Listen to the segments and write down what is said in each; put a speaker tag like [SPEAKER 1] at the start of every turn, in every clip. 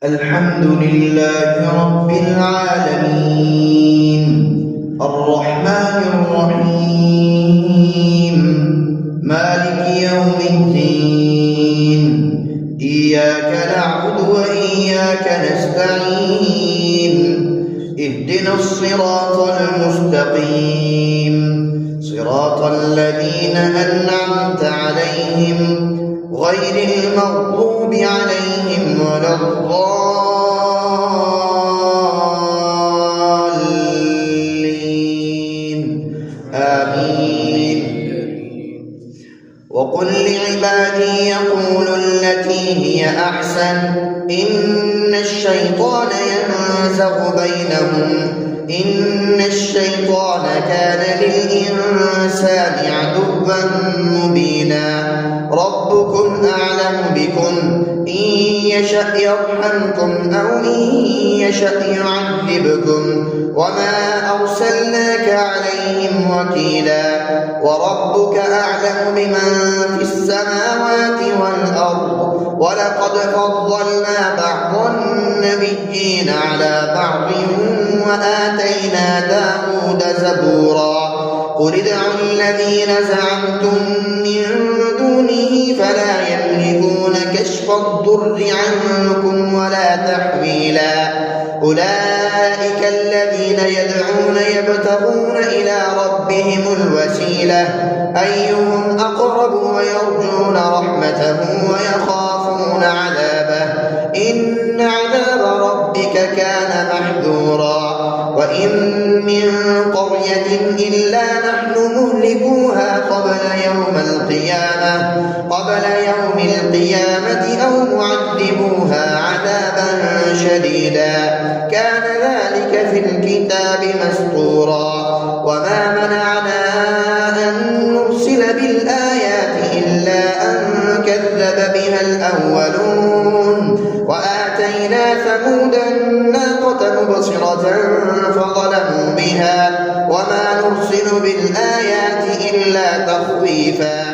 [SPEAKER 1] الحمد لله رب العالمين الرحمن الرحيم مالك يوم الدين إياك نعبد وإياك نستعين اهدنا الصراط المستقيم صراط الذين أنعمت عليهم غير المغضوب عليهم ولا الضالين آمين. وقل لعبادي يقولوا التي هي أحسن إن الشيطان ينزغ بينهم إن الشيطان كان للإنسان عدوا مبينا ربكم أعلم بكم إن يشأ يرحمكم أو إن يشأ يعذبكم وما أرسلناك عليهم وكيلا وربك أعلم بمن في السماوات والأرض ولقد فضلنا بعض النبيين على بعض وآتينا داود زبورا قل ادعوا الذين زعمتم من دونه فلا يملكون كشف الضر عنكم ولا تحويلا أولئك الذين يدعون يبتغون إلى ربهم الوسيلة أيهم أقرب ويرجون رحمته ويخافون عذابه إن عذاب ربك كان محذورا وإن من قرية إلا نحن مهلكوها قبل يوم القيامة أو معذبوها عذابا شديدا كان ذلك في الكتاب مسطورا وما منعنا أن نرسل بالآيات إلا أن كذب بها الأولون وآتينا ثمود الناقة مبصرة فظلموا بها وما نرسل بالآيات إلا تخويفا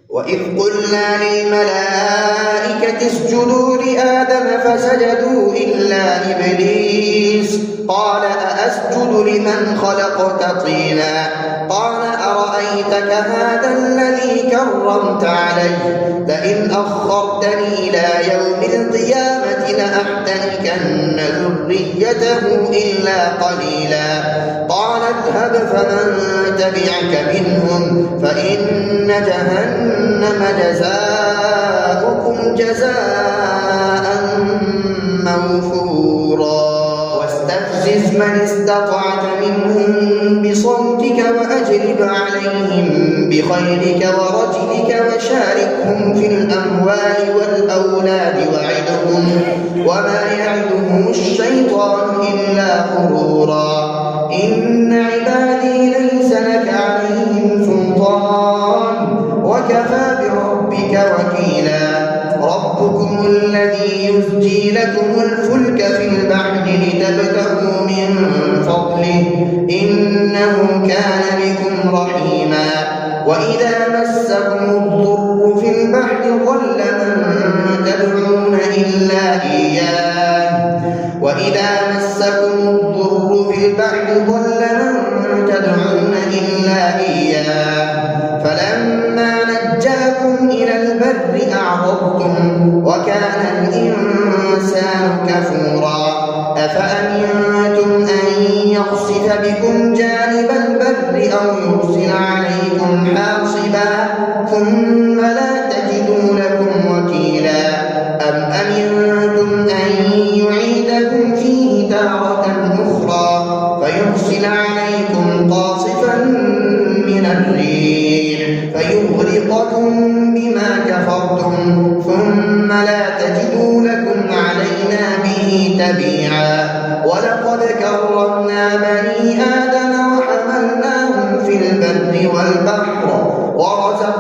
[SPEAKER 1] وإذ قلنا للملائكة اسجدوا لآدم فسجدوا إلا إبليس قال أأسجد لمن خلقت طينا قال أرأيتك هذا الذي كرمت علي لئن أخرتني إلى يوم القيامة لأحتنكن ذريته إلا قليلا قال اذهب فمن تبعك منهم فإن جهنم جزاؤكم جزاء موفورا واستفزز من استطعت منهم بصوتك وأجلب عليهم بخيلك ورجلك وشاركهم في الأموال والأولاد وعدهم وما يعدهم الشيطان إلا غرورا إن عبادي ليس لك عليهم سلطان وكفى بربك وكيلا ربكم الذي يزجي لكم الفلك في البحر لتبتغوا من فضله إنه كان بكم رحيما وإذا مسكم الضر في البحر ضل من تدعون إلا إياه فلما نجاكم إلى البر أعرضتم وكان الإنسان كفورا أفأمنتم أن يخسف بكم جانب البر أو يرسل عليكم حاصبا ثم لا تجدوا لكم وكيلا أم أمنتم أن يعيدكم فيه تارة أخرى فيرسل عليكم قاصفا من الريح فيغرقكم بما كفرتم ثم لا تجدوا لكم علينا به تبيعا ولقد كرمنا بني آدم وحملناهم في البر والبحر ورزقناهم